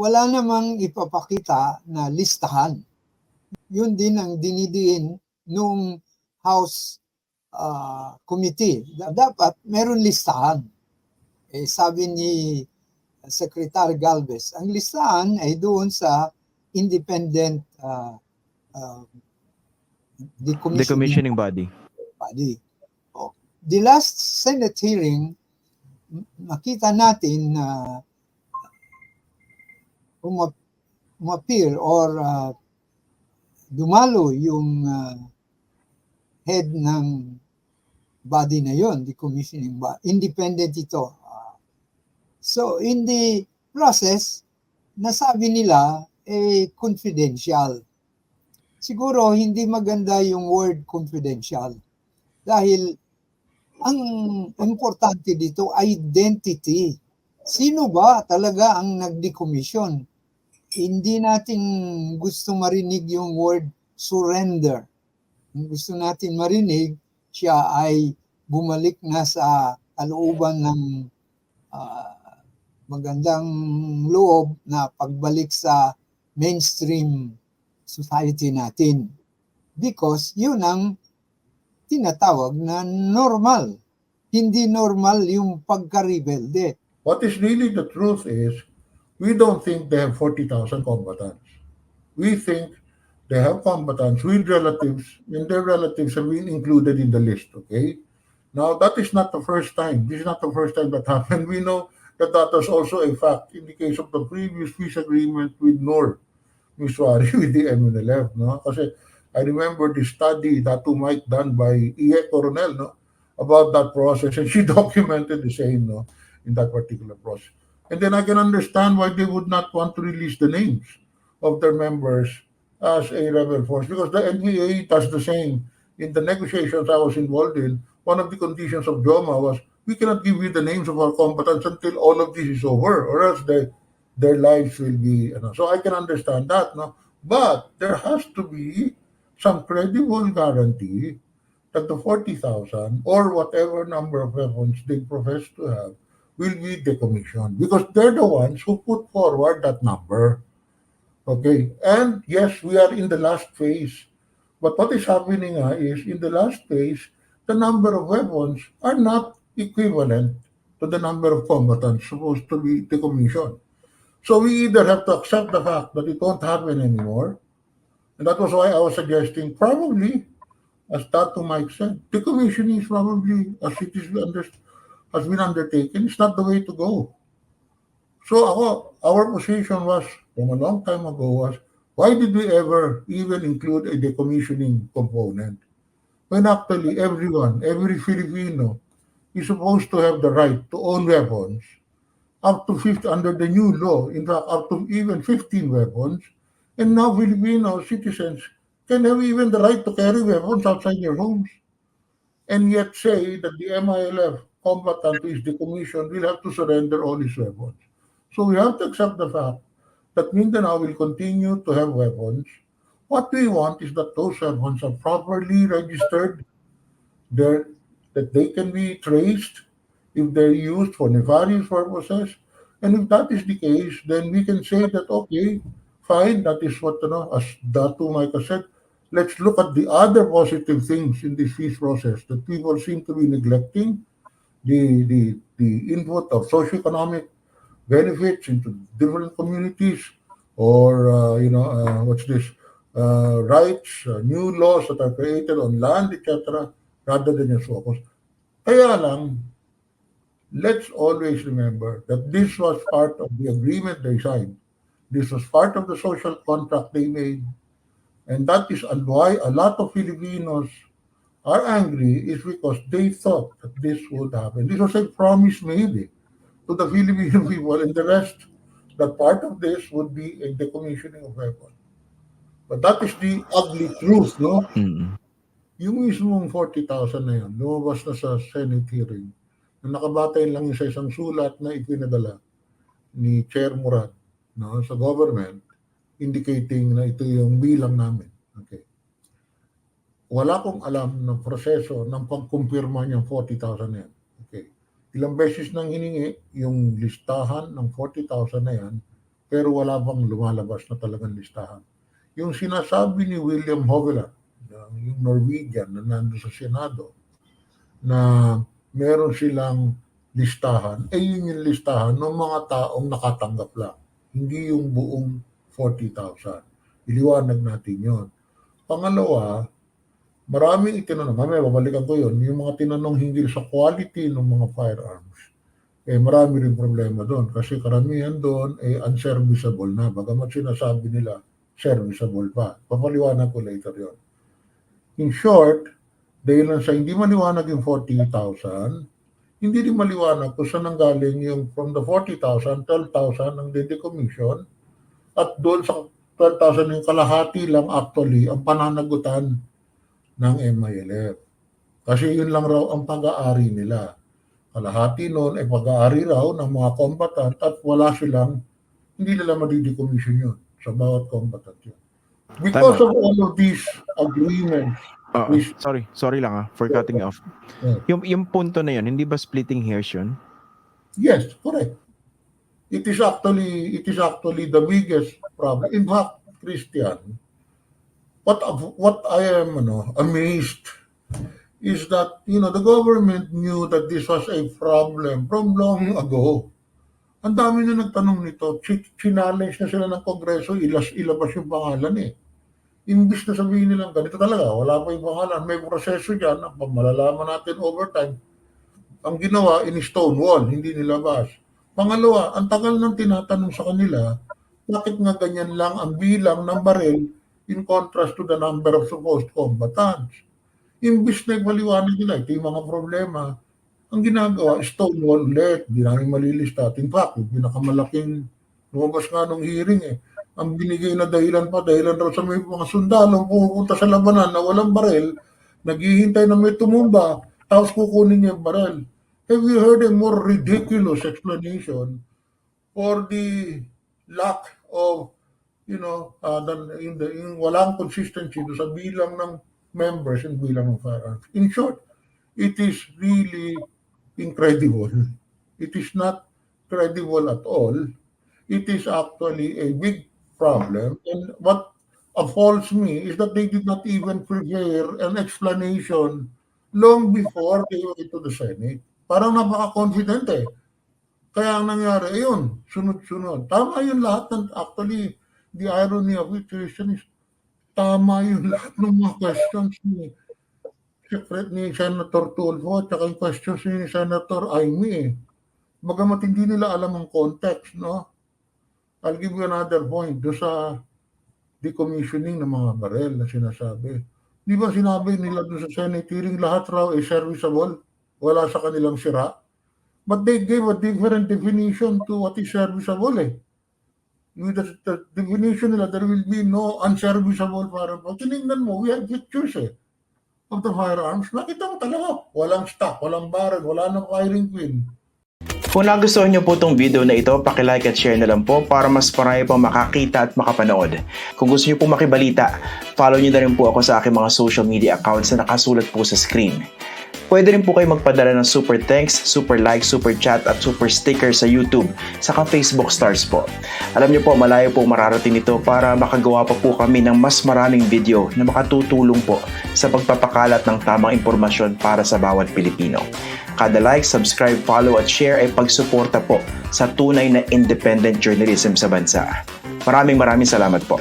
wala namang ipapakita na listahan. Yun din ang dinidiin nung House Committee. Dapat meron listahan. Sabi ni Secretary Galvez, ang listahan ay doon sa independent decommissioning body. The last Senate hearing, makita natin na umappear or dumalo yung head ng body na yon, decommissioning body. Independent ito. So in the process, nasabi nila confidential. Siguro hindi maganda yung word confidential dahil ang importante dito, identity. Sino ba talaga ang nag-decommission? Hindi natin gusto marinig yung word surrender. Gusto natin marinig, siya ay bumalik na sa kalooban ng magandang loob na pagbalik sa mainstream society natin. Because yun ang tinatawag na normal. Hindi normal yung pagka-rebelde. What is really the truth is, we don't think they have 40,000 combatants. We think they have combatants with relatives, and their relatives have been included in the list, okay? Now, that is not the first time. This is not the first time that happened. We know that that was also a fact in the case of the previous peace agreement with NOR, Miswari, with the MILF, no? Kasi I remember the study that Mike done by E.A. Coronel, no, about that process, and she documented the same, no, in that particular process. And then I can understand why they would not want to release the names of their members as a rebel force, because the NPA does the same. In the negotiations I was involved in, one of the conditions of JOMA was, we cannot give you the names of our combatants until all of this is over, or else their lives will be, so I can understand that, no? But there has to be some credible guarantee that the 40,000 or whatever number of weapons they profess to have will be decommissioned, because they're the ones who put forward that number. Okay, and yes, we are in the last phase. But what is happening is, in the last phase, the number of weapons are not equivalent to the number of combatants supposed to be decommissioned. So we either have to accept the fact that it won't happen anymore, and that was why I was suggesting probably, as Tato Mike said, decommissioning is probably, as it is has been undertaken, it's not the way to go. So our position was, from a long time ago, was, why did we ever even include a decommissioning component? When actually everyone, every Filipino, is supposed to have the right to own weapons, up to 50 under the new law, in fact, up to even 15 weapons, and now Filipino citizens can have even the right to carry weapons outside their homes, and yet say that the MILF combatant who is decommissioned will have to surrender all his weapons. So we have to accept the fact that Mindanao will continue to have weapons. What we want is that those weapons are properly registered, that they can be traced if they're used for nefarious purposes. And if that is the case, then we can say that, okay, fine, that is what, as Datu Micah said, let's look at the other positive things in this peace process that people seem to be neglecting, the input of socioeconomic benefits into different communities, or, rights, new laws that are created on land, etc., rather than just focus. Kaya lang, let's always remember that this was part of the agreement they signed. This was part of the social contract they made. And that is why a lot of Filipinos are angry, is because they thought that this would happen. This was a promise made to the Filipino people, and the rest, that part of this would be a decommissioning of weapons. But that is the ugly truth, no? Mm. Yung mismong 40,000 na yun, lumabas na sa Senate hearing, na nakabatay lang yung sa isang sulat na ipinadala ni Chair Murad, no, sa government, indicating na ito yung bilang namin. Okay. Wala akong alam ng proseso ng pagkumpirma niyang 40,000 na yan. Okay. Ilang beses nang hiningi yung listahan ng 40,000 na yan, pero wala bang lumalabas na talagang listahan. Yung sinasabi ni William Hoveland, yung Norwegian na nando sa Senado, na meron silang listahan, yun yung listahan ng mga taong nakatanggap lang. Hindi yung buong 40,000. Iliwanag natin yon. Pangalawa, maraming itinanong, mamaya babalikan ko yun, yung mga tinanong hinggil sa quality ng mga firearms. Marami rin problema doon kasi karamihan doon unserviceable na. Bagamat sinasabi nila, serviceable pa. Papaliwanag ko later yon. In short, dahil lang sa hindi maliwanag yung 40,000, hindi rin maliwanag kung saan nanggaling yung from the 40,000, 12,000 ang decommission at doon sa 12,000 yung kalahati lang actually ang pananagutan ng MILF. Kasi yun lang raw ang pag-aari nila. Kalahati noon ay pag-aari raw ng mga combatant at wala silang, hindi nila madidecommission yun sa bawat combatant yun. Because of all of these agreements, sorry lang for cutting off. Yung punto na yun, hindi ba splitting hairs yun? Yes, correct. It is actually the biggest problem. In fact, Christian, what I am amazed is that the government knew that this was a problem from long ago. Ang dami na nagtanong nito, challenge na sila ng Kongreso, ilabas yung pangalan Imbis na sabihin nilang ganito talaga, wala pa yung pangalan, may proseso dyan, malalaman natin over time. Ang ginawa, in-stonewall, hindi nilabas. Pangalawa, ang tagal nang tinatanong sa kanila, bakit nga ganyan lang ang bilang ng baril in contrast to the number of supposed combatants. Imbis na ipaliwanag nila, ito yung mga problema. Ang ginagawa, stonewall ulit, hindi namin malilista. In fact, yung pinakamalaking lumabas nga nung hearing ang binigay na dahilan raw sa may mga sundalong pupunta sa labanan na walang baril, naghihintay na may tumumba, tapos kukunin niya yung baril. Have you heard a more ridiculous explanation for the lack of, yung walang consistency sa bilang ng members and bilang ng firearms? In short, it is really incredible. It is not credible at all. It is actually a big problem. And what appalls me is that they did not even prepare an explanation long before they went to the Senate. Parang napaka-confident Kaya ang nangyari, ayun, sunod-sunod. Tama yung lahat actually, the irony of it, Christian, is tama yung lahat ng mga questions ni Senator Tulfo at saka yung questions ni Senator Amy Bagamat hindi nila alam ang context, no? I'll give you another point doon sa decommissioning ng mga baril na sinasabi. Di ba sinabi nila doon sa Senate hearing lahat raw ay serviceable? Wala sa kanilang sira? But they gave a different definition to what is serviceable With the definition nila, there will be no unserviceable firearms. Tinignan mo, we have pictures of the firearms. Nakita mo talaga, walang stock, walang barrel, wala nang firing pin. Kung nagustuhan niyo po itong video na ito, paki-like at share na lang po para mas marami pang makakita at makapanood. Kung gusto niyo po makibalita, follow niyo na rin po ako sa aking mga social media accounts na nakasulat po sa screen. Pwede rin po kayo magpadala ng super thanks, super like, super chat at super sticker sa YouTube, saka Facebook stars po. Alam niyo po, malayo po mararating ito para makagawa pa po kami ng mas maraming video na makatutulong po sa pagpapakalat ng tamang impormasyon para sa bawat Pilipino. Kada like, subscribe, follow at share ay pagsuporta po sa tunay na independent journalism sa bansa. Maraming salamat po.